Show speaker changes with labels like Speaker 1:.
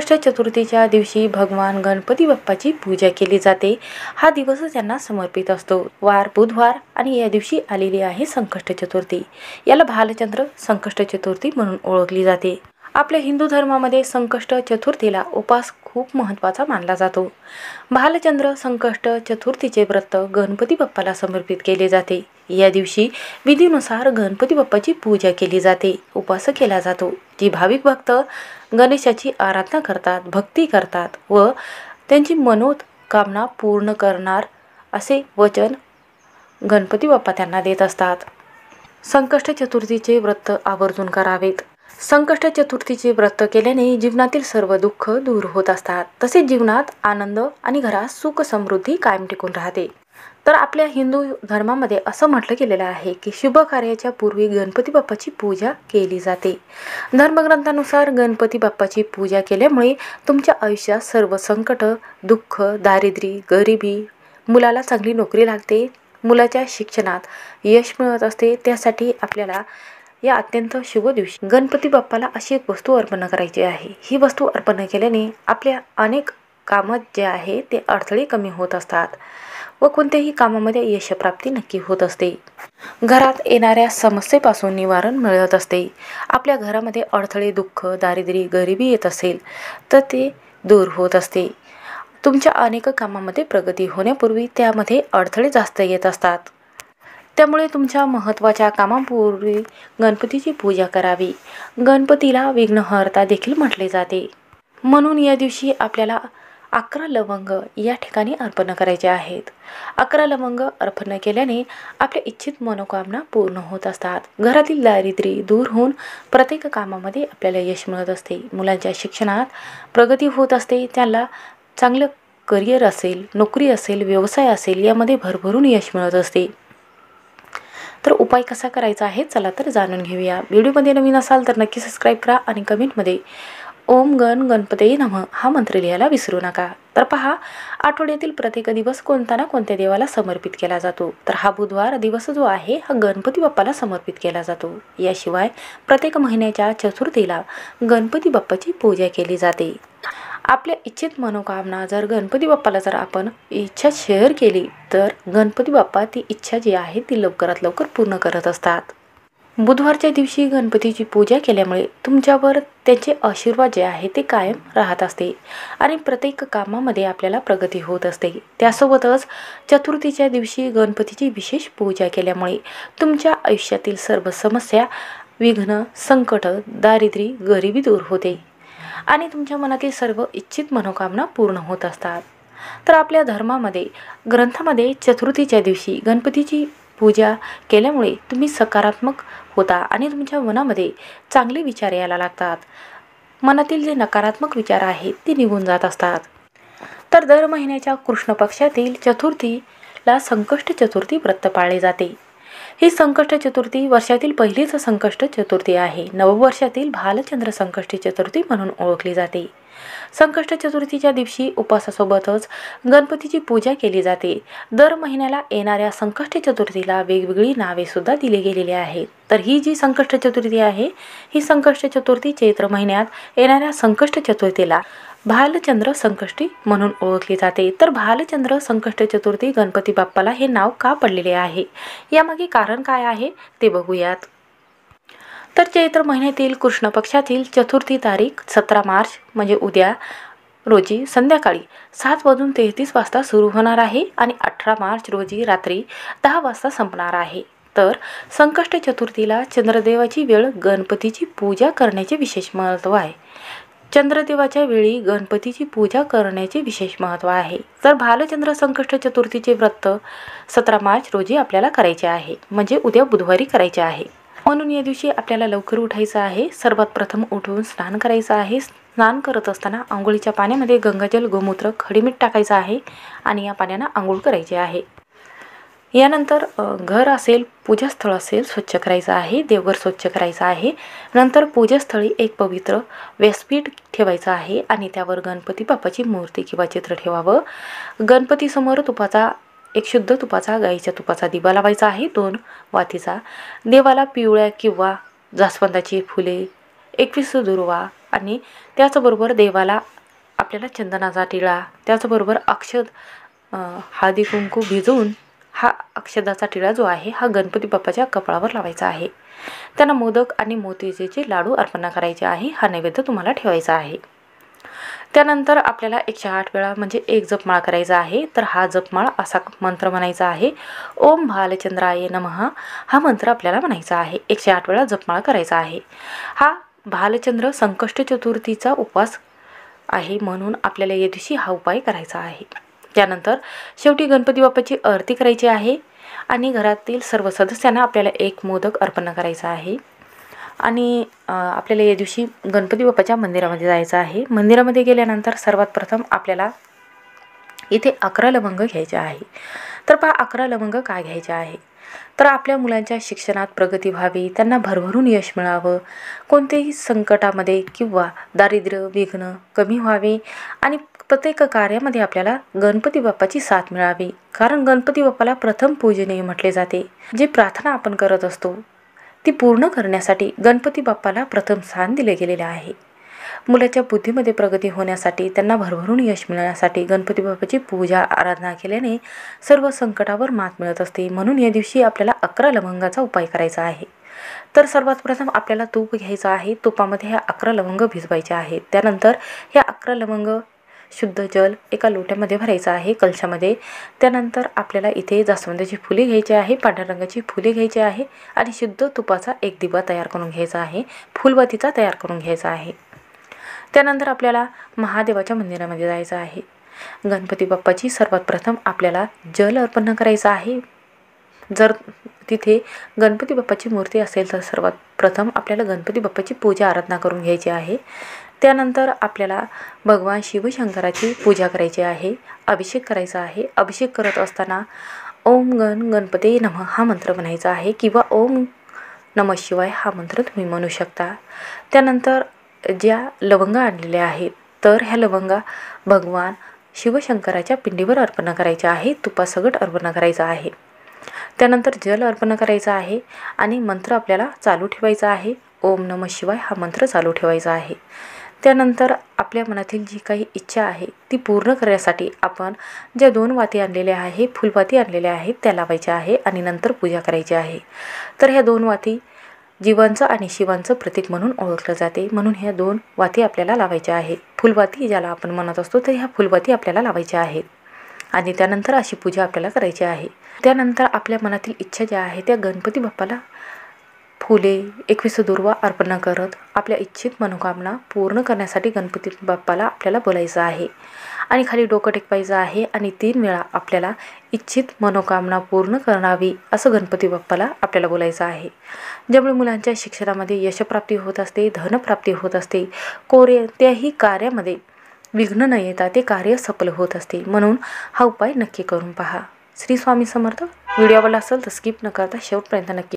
Speaker 1: संकष्ट चतुर्थीच्या दिवशी भगवान गणपती बाप्पाची पूजा केली जाते। हा दिवस त्यांना समर्पित असतो। वार बुधवार आणि या दिवशी आलेली आहे संकष्ट चतुर्थी। याला भालचंद्र संकष्ट चतुर्थी म्हणून ओळखली जाते। आपल्या हिंदू धर्मामध्ये संकष्ट चतुर्थीला उपास खूप महत्त्वाचा मानला जातो। भालचंद्र संकष्ट चतुर्थीचे व्रत गणपती बाप्पाला समर्पित केले जाते। या दिवशी विधीनुसार गणपती बाप्पाची पूजा केली जाते, उपवास केला जातो। जी भाविक भक्त गणेशाची आराधना करतात, भक्ती करतात व त्यांची मनोकामना पूर्ण करणार असे वचन गणपती बाप्पा त्यांना देत असतात। संकष्ट चतुर्थीचे व्रत आवर्जून करावेत। संकष्ट चतुर्थीचे व्रत केल्याने जीवनातील सर्व दुःख दूर होत असतात, तसेच जीवनात आनंद आणि घरात सुख समृद्धी कायम टिकून राहते। तर आपल्या हिंदू धर्मामध्ये असं म्हटलं गेलेलं आहे की शुभ कार्याच्या पूर्वी गणपती बाप्पाची पूजा केली जाते। धर्मग्रंथानुसार गणपती बाप्पाची पूजा केल्यामुळे तुमच्या आयुष्यात सर्व संकट, दुःख, दारिद्र्य, गरिबी, मुलाला चांगली नोकरी लागते, मुलाच्या शिक्षणात यश मिळत असते। त्यासाठी आपल्याला या अत्यंत शुभ दिवशी गणपती बाप्पाला अशी एक वस्तू अर्पण करायची आहे। ही वस्तू अर्पण केल्याने आपल्या अनेक कामात जे आहे ते अडथळे कमी होत असतात व कोणत्याही कामामध्ये यशप्राप्ती नक्की होत असते। घरात येणाऱ्या समस्येपासून निवारण मिळत असते। आपल्या घरामध्ये अडथळे, दुःख, दारिद्र्य, गरिबी येत असेल तर ते दूर होत असते। तुमच्या अनेक कामामध्ये प्रगती होण्यापूर्वी त्यामध्ये अडथळे जास्त येत असतात। त्यामुळे तुमच्या महत्त्वाच्या कामापूर्वी गणपतीची पूजा करावी। गणपतीला विघ्नहर्ता देखील म्हटले जाते, म्हणून या दिवशी आपल्याला 11 लवंग या ठिकाणी अर्पण करायचे आहेत। 11 लवंग अर्पण केल्याने आपल्या इच्छित मनोकामना पूर्ण होत असतात। घरातील दारिद्र्य दूर होऊन प्रत्येक कामामध्ये आपल्याला यश मिळत असते। मुलांच्या शिक्षणात प्रगती होत असते, त्याला चांगलं करिअर असेल, नोकरी असेल, व्यवसाय असेल यामध्ये भरभरून यश मिळत असते। तर उपाय कसा करायचा आहे चला तर जाणून घेऊया। व्हिडिओमध्ये नवीन असाल तर नक्की सबस्क्राईब करा आणि कमेंटमध्ये ओम गण गणपतये नमः हा मंत्र लिहायला विसरू नका। तर पहा, आठवड्यातील प्रत्येक दिवस कोणत्या ना कोणत्या देवाला समर्पित केला जातो। तर हा बुधवार दिवस जो आहे हा गणपती बाप्पाला समर्पित केला जातो। याशिवाय प्रत्येक महिन्याच्या चतुर्थीला गणपती बाप्पाची पूजा केली जाते। आपल्या इच्छित मनोकामना जर गणपती बाप्पाला जर आपण इच्छा शेअर केली तर गणपती बाप्पा ती इच्छा जी आहे ती लवकरात लवकर पूर्ण करत असतात। बुधवारच्या दिवशी गणपतीची पूजा केल्यामुळे तुमच्यावर त्यांचे आशीर्वाद जे आहे ते कायम राहत असते आणि प्रत्येक कामामध्ये आपल्याला प्रगती होत असते। त्यासोबतच चतुर्थीच्या दिवशी गणपतीची विशेष पूजा केल्यामुळे तुमच्या आयुष्यातील सर्व समस्या, विघ्न, संकट, दारिद्र्य, गरिबी दूर होते आणि तुमच्या मनातील सर्व इच्छित मनोकामना पूर्ण होत असतात। तर आपल्या धर्मामध्ये ग्रंथामध्ये चतुर्थीच्या दिवशी गणपतीची पूजा केल्यामुळे तुम्ही सकारात्मक होता आणि तुमच्या मनामध्ये चांगले विचार यायला लागतात। मनातील जे नकारात्मक विचार आहेत ते निघून जात असतात। तर दर महिन्याच्या कृष्ण पक्षातील चतुर्थीला संकष्ट चतुर्थी व्रत पाळले जाते। ही संकष्ट चतुर्थी वर्षातील पहिलीच संकष्ट चतुर्थी आहे। नववर्षातील भालचंद्र संकष्टी चतुर्थी म्हणून ओळखली जाते। संकष्ट चतुर्थीच्या दिवशी उपवासासोबतच गणपतीची पूजा केली जाते। दर महिन्याला येणाऱ्या संकष्ट चतुर्थीला वेगवेगळी नावे सुद्धा दिली गेलेली आहेत। तर ही जी संकष्ट चतुर्थी आहे ही संकष्ट चतुर्थी चैत्र महिन्यात येणाऱ्या संकष्ट चतुर्थीला भालचंद्र संकष्टी म्हणून ओळखली जाते। तर भालचंद्र संकष्ट चतुर्थी गणपती बाप्पाला हे नाव का पडलेले आहे यामागे कारण काय आहे ते बघूयात। तर चैत्र महिन्यातील कृष्ण पक्षातील चतुर्थी तारीख 17 मार्च म्हणजे उद्या रोजी संध्याकाळी 7:33 सुरू होणार आहे आणि 18 मार्च रोजी रात्री 10 वाजता संपणार आहे। तर संकष्ट चतुर्थीला चंद्रदेवाची वेळ गणपतीची पूजा करण्याचे विशेष महत्त्व आहे। चंद्रदेवाच्या वेळी गणपतीची पूजा करण्याचे विशेष महत्त्व आहे। तर भालचंद्र संकष्ट चतुर्थीचे व्रत 17 मार्च रोजी आपल्याला करायचे आहे, म्हणजे उद्या बुधवारी करायचे आहे। म्हणून या दिवशी आपल्याला लवकर उठायचं आहे। सर्वात प्रथम उठून स्नान करायचं आहे। स्नान करत असताना आंघोळीच्या पाण्यामध्ये गंगाजल, गोमूत्र, खडीमीठ टाकायचं आहे आणि या पाण्यानं आंघोळ करायची आहे। यानंतर घर असेल, पूजास्थळ असेल स्वच्छ करायचं आहे, देवघर स्वच्छ करायचं आहे। नंतर पूजास्थळी एक पवित्र व्यासपीठ ठेवायचं आहे आणि त्यावर गणपती बाप्पाची मूर्ती किंवा चित्र ठेवावं। गणपतीसमोर एक शुद्ध तुपाचा, गाईच्या तुपाचा दिवा लावायचा आहे 2 वातीचा। देवाला पिवळ्या किंवा जास्वंदाची फुले, 21 दुर्वा, आणि त्याचबरोबर देवाला आपल्याला चंदनाचा टिळा, त्याचबरोबर अक्षद हळदी कुंकू भिजवून हा अक्षदाचा टिळा जो आहे हा गणपती बाप्पाच्या कपाळावर लावायचा आहे. त्यांना मोदक आणि मोतीचूरचे लाडू अर्पण करायचे आहे. हा नैवेद्य तुम्हाला ठेवायचा आहे. त्यानंतर आपल्याला 108 वेळा म्हणजे एक जपमाळ करायचा आहे. तर हा जपमाळ असा मंत्र म्हणायचा आहे, ओम भालचंद्राय नमः. हा मंत्र आपल्याला म्हणायचा आहे. 108 वेळा जपमाळ करायचा आहे. हा भालचंद्र संकष्ट चतुर्थीचा उपवास आहे, म्हणून आपल्याला या दिवशी हा उपाय करायचा आहे. त्यानंतर शेवटी गणपती बाप्पाची आरती करायची आहे आणि घरातील सर्व सदस्यांना आपल्याला एक मोदक अर्पण करायचा आहे. आणि आपल्याला या दिवशी गणपती बाप्पाच्या मंदिरामध्ये जायचं आहे. मंदिरामध्ये गेल्यानंतर सर्वात प्रथम आपल्याला इथे 11 लवंग घ्यायचे आहे. तर पहा 11 लवंग काय घ्यायचे आहे, तर आपल्या मुलांच्या शिक्षणात प्रगती व्हावी, त्यांना भरभरून यश मिळावं, कोणत्याही संकटामध्ये किंवा दारिद्र्य विघ्न कमी व्हावे आणि प्रत्येक कार्यामध्ये आपल्याला गणपती बाप्पाची साथ मिळावी. कारण गणपती बाप्पाला प्रथम पूजनीय म्हटले जाते. जी प्रार्थना आपण करत असतो ती पूर्ण करण्यासाठी गणपती बाप्पाला प्रथम स्थान दिले गेलेले आहे. मुलाच्या बुद्धीमध्ये प्रगती होण्यासाठी, त्यांना भरभरून यश मिळण्यासाठी गणपती बाप्पाची पूजा आराधना केल्याने सर्व संकटावर मात मिळत असते. म्हणून या दिवशी आपल्याला 11 लवंगाचा उपाय करायचा आहे. तर सर्वात प्रथम आपल्याला तूप घ्यायचं आहे. तुपामध्ये ह्या 11 लवंग भिजवायचे आहेत. त्यानंतर ह्या 11 लवंग शुद्ध जल एका लोट्यामध्ये भरायचं आहे, कलशामध्ये. त्यानंतर आपल्याला इथे जास्वंदाची फुले घ्यायची आहे, पांढऱ्या रंगाची फुले घ्यायची आहे आणि शुद्ध तुपाचा एक दिवा तयार करून घ्यायचा आहे, फुलबत्तीचा तयार करून घ्यायचा आहे. त्यानंतर आपल्याला महादेवाच्या मंदिरामध्ये जायचं आहे. गणपती बाप्पाची सर्वात प्रथम आपल्याला जल अर्पण करायचं आहे. जर तिथे गणपती बाप्पाची मूर्ती असेल तर सर्वात प्रथम आपल्याला गणपती बाप्पाची पूजा आराधना करून घ्यायची आहे. त्यानंतर आपल्याला भगवान शिवशंकराची पूजा करायची आहे, अभिषेक करायचा आहे. अभिषेक करत असताना ओम गणपते नमः हा मंत्र म्हणायचा आहे किंवा ओम नमः शिवाय हा मंत्र तुम्ही म्हणू शकता. त्यानंतर ज्या लवंगा आणलेल्या आहेत तर ह्या लवंगा भगवान शिवशंकराच्या पिंडीवर अर्पण करायच्या आहे, तुपासकट अर्पण करायचा आहे. त्यानंतर जल अर्पण करायचं आहे आणि मंत्र आपल्याला चालू ठेवायचा आहे. ओम नमः शिवाय हा मंत्र चालू ठेवायचा आहे. त्यानंतर आपल्या मनातील जी काही इच्छा आहे ती पूर्ण करण्यासाठी आपण ज्या 2 वाती आणलेल्या आहे, फुलवाती आणलेल्या आहेत त्या लावायच्या आहे आणि नंतर पूजा करायची आहे. तर ह्या 2 वाती जीवांचं आणि शिवांचं प्रतीक म्हणून ओळखलं जाते, म्हणून ह्या 2 वाती आपल्याला लावायच्या आहे. फुलवाती ज्याला आपण म्हणत असतो तर ह्या फुलवाती आपल्याला लावायच्या आहेत आणि त्यानंतर अशी पूजा आपल्याला करायची आहे. त्यानंतर आपल्या मनातील इच्छा ज्या आहे त्या गणपती बाप्पाला फुले 21 दुर्वा अर्पण करत आपल्या इच्छित मनोकामना पूर्ण करण्यासाठी गणपती बाप्पाला आपल्याला बोलायचं आहे आणि खाली डोकं टेकवायचं आहे आणि 3 वेळा आपल्याला इच्छित मनोकामना पूर्ण करावी असं गणपती बाप्पाला आपल्याला बोलायचं आहे. ज्यामुळे मुलांच्या शिक्षणामध्ये यशप्राप्ती होत असते, धनप्राप्ती होत असते, कोणत्याही कार्यामध्ये विघ्न न येता ते कार्य सफल होत असते. म्हणून हा उपाय नक्की करून पहा. श्री स्वामी समर्थ. व्हिडिओ आवडला असेल तर स्किप न करता शेवटपर्यंत नक्की